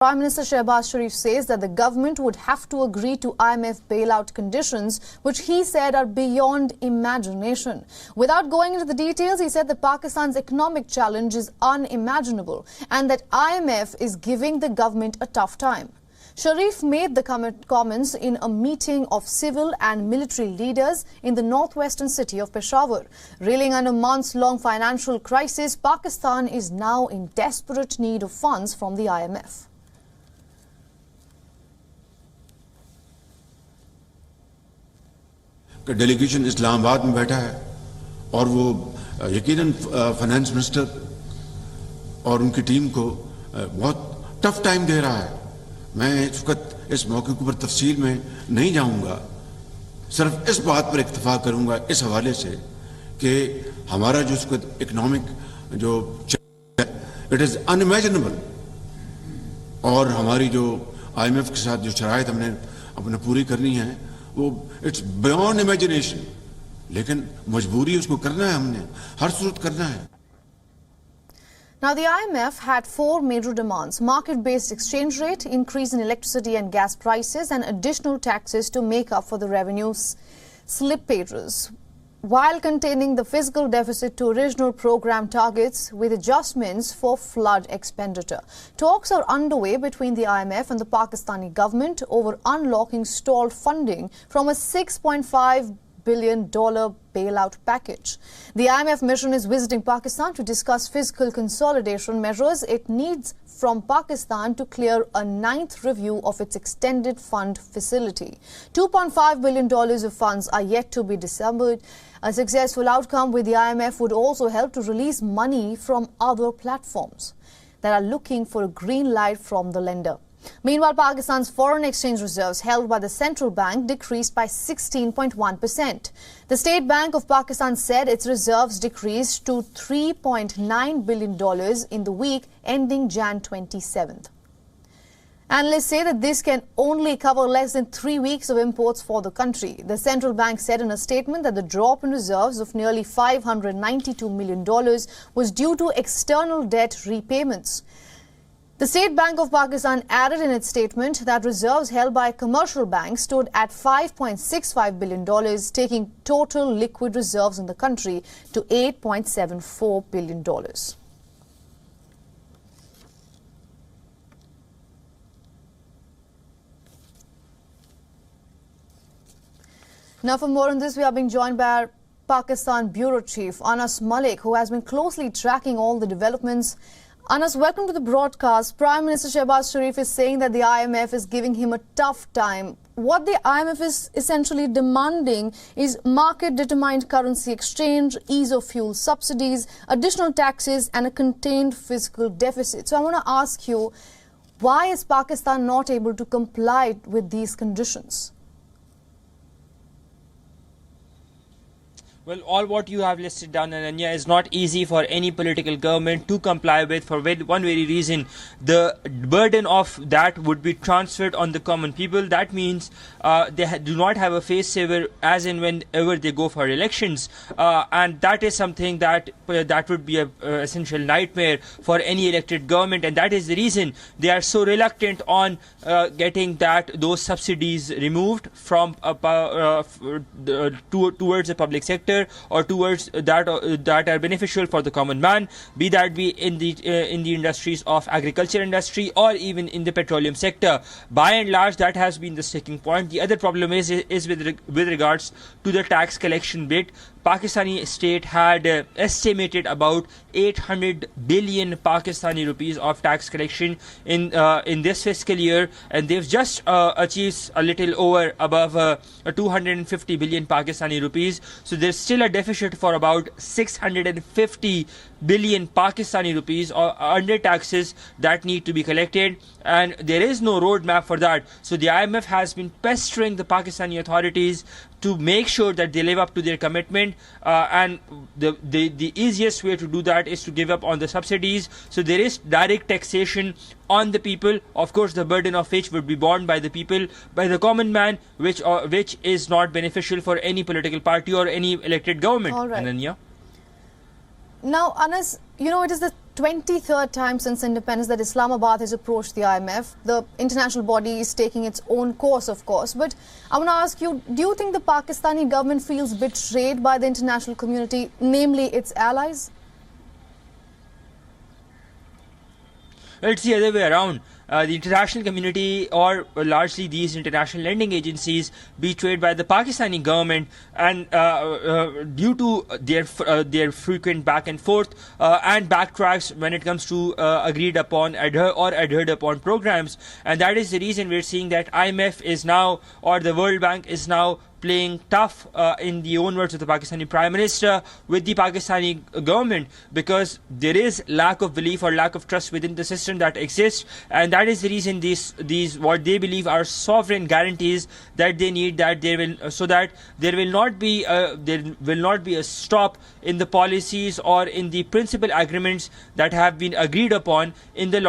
Prime Minister Shehbaz Sharif says that the government would have to agree to IMF bailout conditions, which he said are beyond imagination. Without going into the details, he said that Pakistan's economic challenge is unimaginable and that IMF is giving the government a tough time. Sharif made the comments in a meeting of civil and military leaders in the northwestern city of Peshawar. Reeling under months-long financial crisis, Pakistan is now in desperate need of funds from the IMF. Delegation Islamabad में बैठा है और वो यकीनन finance minister और उनकी team को बहुत टफ टाइम दे रहा है। मैं इस वक्त इस मौके के ऊपर तफसील में नहीं जाऊंगा, सिर्फ इस बात पर इत्तेफाक करूंगा इस हवाले से कि हमारा जो इसको इकोनॉमिक जो इट इज अनइमेजिनेबल और हमारी जो IMF के साथ जो शराइत हमने अपने पूरी करनी है वो इट्स बियॉन्ड इमेजिनेशन, लेकिन मजबूरी उसको करना है, हमने हर सूरत करना है। Now, the IMF had four major demands: market-based exchange rate, increase in electricity and gas prices, and additional taxes to make up for the revenue slippages, while containing the fiscal deficit to original program targets with adjustments for flood expenditure. Talks are underway between the IMF and the Pakistani government over unlocking stalled funding from a $6.5 billion bailout package. The IMF mission is visiting Pakistan to discuss fiscal consolidation measures it needs from Pakistan to clear a ninth review of its extended fund facility. $2.5 billion of funds are yet to be disbursed. A successful outcome with the IMF would also help to release money from other platforms that are looking for a green light from the lender. Meanwhile, Pakistan's foreign exchange reserves held by the central bank decreased by 16.1%. The State Bank of Pakistan said its reserves decreased to $3.9 billion in the week ending Jan 27th. Analysts say that this can only cover less than 3 weeks of imports for the country. The central bank said in a statement that the drop in reserves of nearly $592 million was due to external debt repayments. The State Bank of Pakistan added in its statement that reserves held by commercial banks stood at $5.65 billion, taking total liquid reserves in the country to $8.74 billion. Now, for more on this, we are being joined by our Pakistan Bureau Chief, Anas Malik, who has been closely tracking all the developments. Anas, welcome to the broadcast. Prime Minister Shehbaz Sharif is saying that the IMF is giving him a tough time. What the IMF is essentially demanding is market-determined currency exchange, ease of fuel subsidies, additional taxes, and a contained fiscal deficit. So I want to ask you, why is Pakistan not able to comply with these conditions? Well, all what you have listed down, Ananya, is not easy for any political government to comply with for one very reason. The burden of that would be transferred on the common people. That means they do not have a face saver as in whenever they go for elections. And that is something that would be an essential nightmare for any elected government. And that is the reason they are so reluctant on getting those subsidies removed from towards the public sector, or towards that are beneficial for the common man, be that be in the industries of agriculture industry or even in the petroleum sector. By and large, that has been the sticking point. The other problem is with regards to the tax collection bit. Pakistani state had estimated about 800 billion Pakistani rupees of tax collection in this fiscal year, and they've just achieved a little above 250 billion Pakistani rupees. So there's still a deficit for about 650 billion Pakistani rupees under taxes that need to be collected, and there is no roadmap for that. So the IMF has been pestering the Pakistani authorities to make sure that they live up to their commitment, and the easiest way to do that is to give up on the subsidies. So there is direct taxation on the people, of course the burden of which would be borne by the people, by the common man, which is not beneficial for any political party or any elected government. All right. Ananya? Now, Anas, you know, it is the 23rd time since independence that Islamabad has approached the IMF. The international body is taking its own course, of course. But I want to ask you, do you think the Pakistani government feels betrayed by the international community, namely its allies? It's the other way around. The international community, or largely these international lending agencies, betrayed by the Pakistani government, and due to their frequent back and forth and backtracks when it comes to agreed upon adhered upon programs. And that is the reason we're seeing that IMF is now, or the World Bank is now, playing tough, in the own words of the Pakistani Prime Minister, with the Pakistani government, because there is lack of belief or lack of trust within the system that exists, and that is the reason these what they believe are sovereign guarantees that they need, that they will, so that there will not be a stop in the policies or in the principal agreements that have been agreed upon in the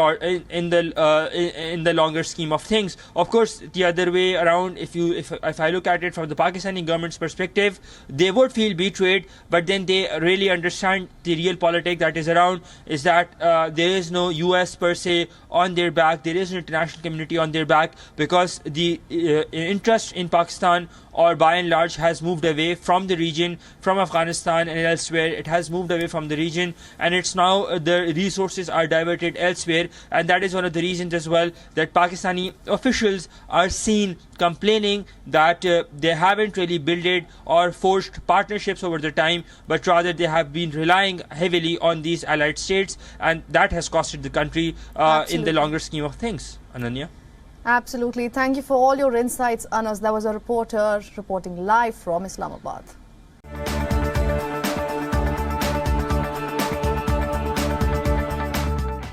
longer scheme of things. Of course, the other way around, if I look at it from the Pakistani government's perspective, they would feel betrayed, but then they really understand the real politics that is around, is that there is no US per se on their back, there is an international community on their back, because the interest in Pakistan, or by and large, has moved away from the region, from Afghanistan and elsewhere. It has moved away from the region, and it's now the resources are diverted elsewhere, and that is one of the reasons as well that Pakistani officials are seen complaining that they haven't really built or forged partnerships over the time, but rather they have been relying heavily on these allied states, and that has costed the country in the longer scheme of things. Ananya? Absolutely. Thank you for all your insights, Anas. That was a reporter reporting live from Islamabad.